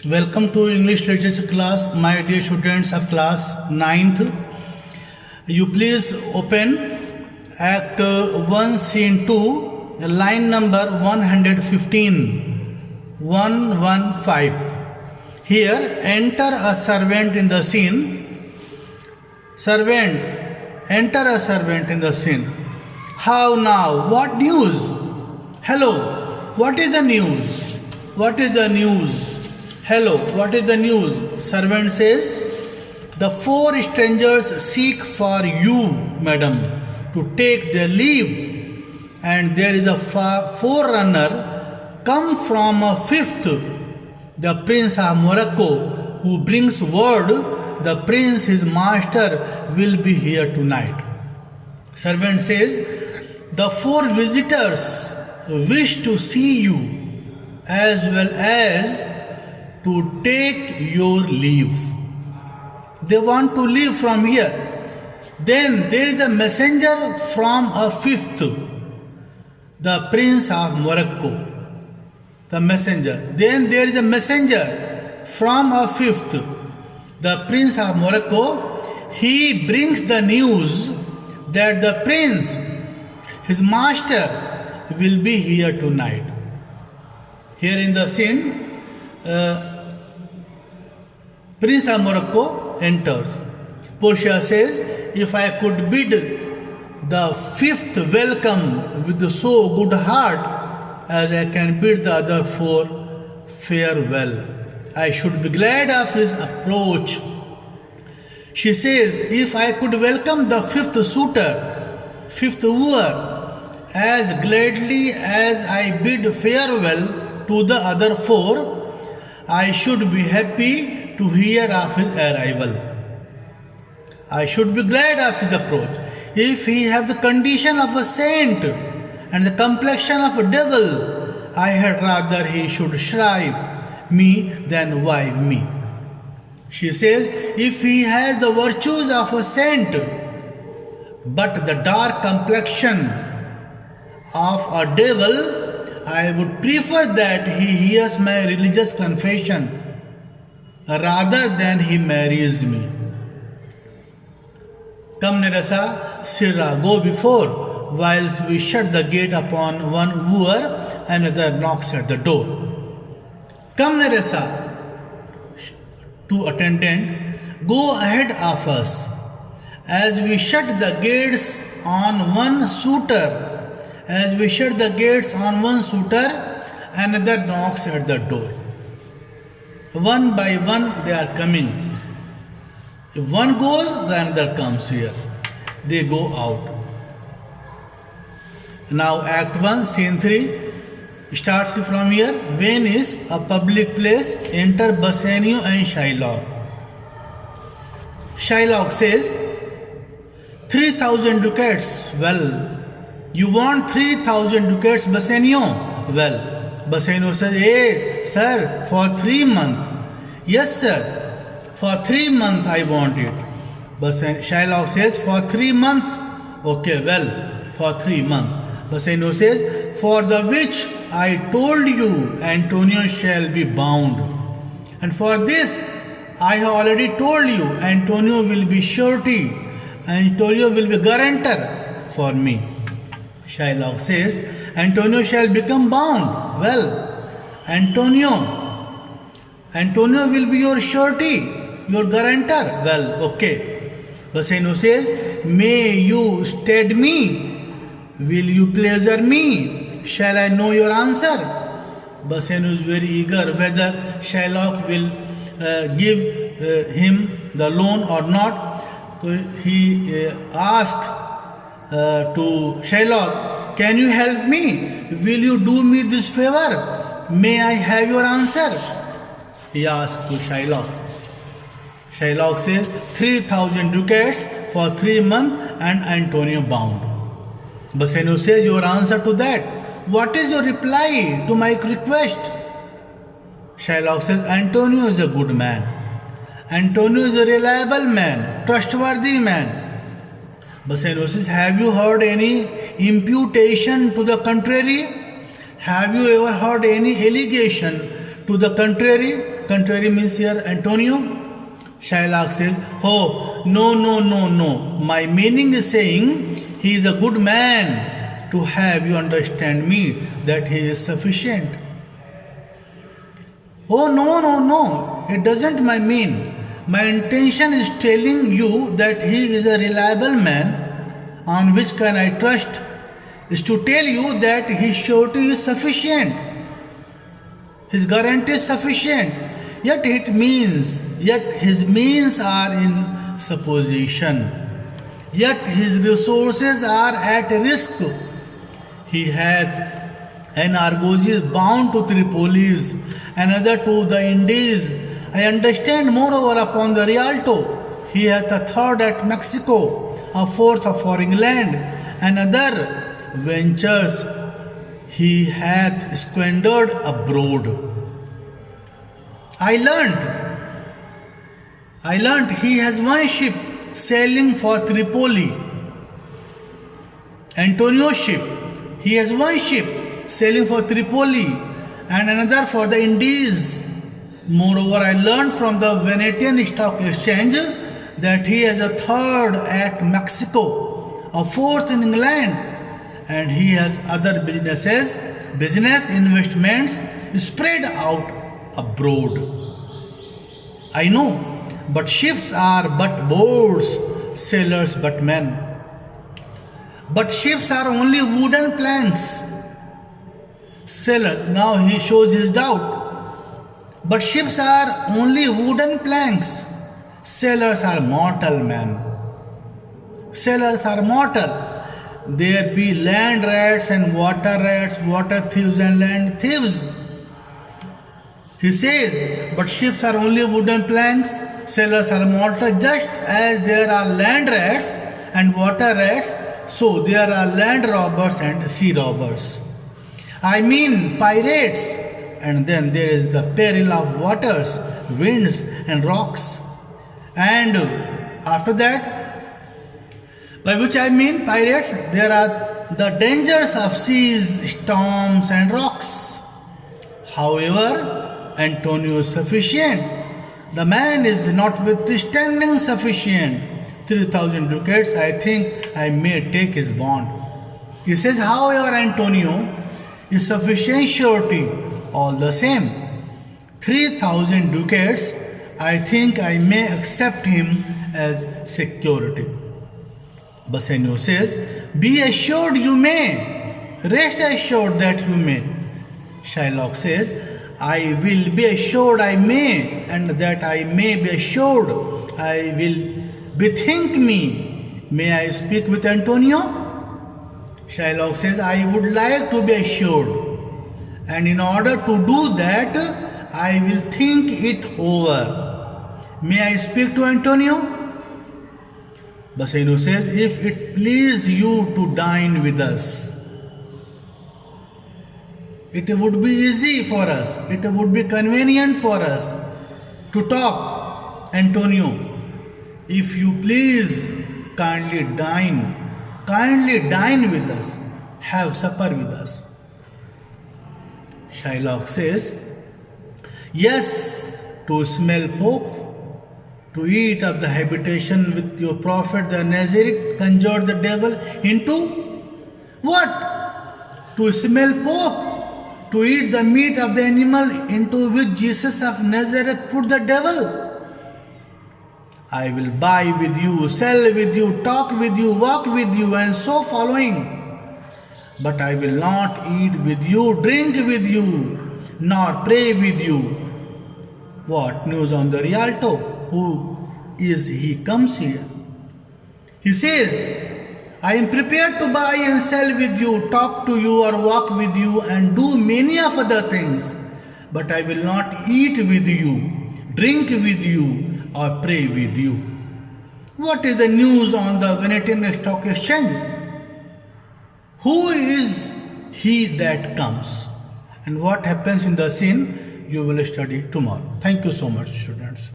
Welcome to English literature class, my dear students of class 9th. You please open Act 1 Scene 2, line number 115. 115. Here, enter a servant in the scene. Servant, enter a servant in the scene. How now? What news? Hello, what is the news? What is the news? Hello, what is the news? Servant says, the four strangers seek for you, madam, to take their leave, and there is a forerunner come from a fifth, the prince of Morocco, who brings word the prince, his master, will be here tonight. Servant says, the four visitors wish to see you as well as to take your leave. They want to leave from here. Then there is a messenger from a fifth, the prince of Morocco. The messenger. Then there is a messenger from a fifth, the prince of Morocco. He brings the news that the prince, his master, will be here tonight. Here in the scene, Prince of Morocco enters. Portia says, if I could bid the fifth welcome with so good heart as I can bid the other four farewell, I should be glad of his approach. She says, if I could welcome the fifth suitor, fifth wooer, as gladly as I bid farewell to the other four, I should be happy to hear of his arrival. I should be glad of his approach. If he have the condition of a saint and the complexion of a devil, I had rather he should shrive me than wive me. She says, if he has the virtues of a saint, but the dark complexion of a devil, I would prefer that he hears my religious confession rather than he marries me. Come, Nerasa, Sirra, go before, whilst we shut the gate upon one wooer, another knocks at the door. Come, Nerasa, to attendant, go ahead of us, as we shut the gates on one suitor. As we shut the gates on one suitor, another knocks at the door. One by one they are coming. If one goes, the another comes here. They go out. Now Act 1, Scene 3 starts from here. Venice, a public place. Enter Bassanio and Shylock. Shylock says, 3,000 ducats. Well, you want 3,000 ducats, Bassanio? Well, Bassanio says, hey, sir, for 3 months. Yes, sir, for 3 months I want it. Shylock says, for 3 months? Okay, well, for 3 months. Bassanio says, for the which I told you, Antonio shall be bound. And for this, I have already told you, Antonio will be surety. Antonio will be guarantor for me. Shylock says, Antonio shall become bound. Well, Antonio will be your surety, your guarantor. Well, okay. Bassanio says, may you stead me? Will you pleasure me? Shall I know your answer? Bassanio is very eager whether Shylock will give him the loan or not. So he asked to Shylock, can you help me? Will you do me this favor? May I have your answer? He asked to Shylock. Shylock says, 3,000 ducats for 3 months and Antonio bound. Bassanio says, your answer to that? What is your reply to my request? Shylock says, Antonio is a good man. Antonio is a reliable man, trustworthy man. Bassanio says, have you heard any imputation to the contrary? Have you ever heard any allegation to the contrary means here Antonio. Shylock says, oh, no. My meaning is saying he is a good man, to have you understand me that he is sufficient. Oh, no. It doesn't mean. My intention is telling you that he is a reliable man on which can I trust, is to tell you that his surety is sufficient. His guarantee is sufficient. Yet his means are in supposition. Yet his resources are at risk. He hath an Argosius bound to Tripolis, another to the Indies. I understand moreover upon the Rialto. He hath a third at Mexico, a fourth for England, and other ventures he hath squandered abroad. I learnt he has one ship sailing for Tripoli. Antonio's ship. He has one ship sailing for Tripoli and another for the Indies. Moreover, I learned from the Venetian Stock Exchange that he has a third at Mexico, a fourth in England, and he has other business investments spread out abroad. I know, but ships are but boats, sailors but men. But ships are only wooden planks. Sailor, now he shows his doubt. But ships are only wooden planks. Sailors are mortal men. Sailors are mortal. There be land rats and water thieves and land thieves. He says, but ships are only wooden planks, sailors are mortal. Just as there are land rats and water rats, so there are land robbers and sea robbers. I mean pirates. And then there is the peril of waters, winds and rocks. And after that, by which I mean pirates, there are the dangers of seas, storms and rocks. However, Antonio is sufficient. The man is notwithstanding sufficient. 3,000 ducats, I think I may take his bond. He says, however, Antonio is sufficient surety. All the same, 3,000 ducats, I think I may accept him as security. Bassanio says, be assured you may, rest assured that you may. Shylock says, I will be assured I may, and that I may be assured I will bethink me. May I speak with Antonio? Shylock says, I would like to be assured. And in order to do that, I will think it over. May I speak to Antonio? Bassanio says, if it please you to dine with us. It would be easy for us. It would be convenient for us to talk, Antonio. If you please, kindly dine with us. Have supper with us. Shylock says, yes, to smell pork, to eat of the habitation with your prophet the Nazarite conjured the devil into what? To smell pork, to eat the meat of the animal into which Jesus of Nazareth put the devil. I will buy with you, sell with you, talk with you, walk with you, and so following. But I will not eat with you, drink with you, nor pray with you. What news on the Rialto? Who is he comes here? He says, I am prepared to buy and sell with you, talk to you or walk with you and do many of other things. But I will not eat with you, drink with you or pray with you. What is the news on the Venetian Stock Exchange? Who is he that comes? And what happens in the scene, you will study tomorrow. Thank you so much, students.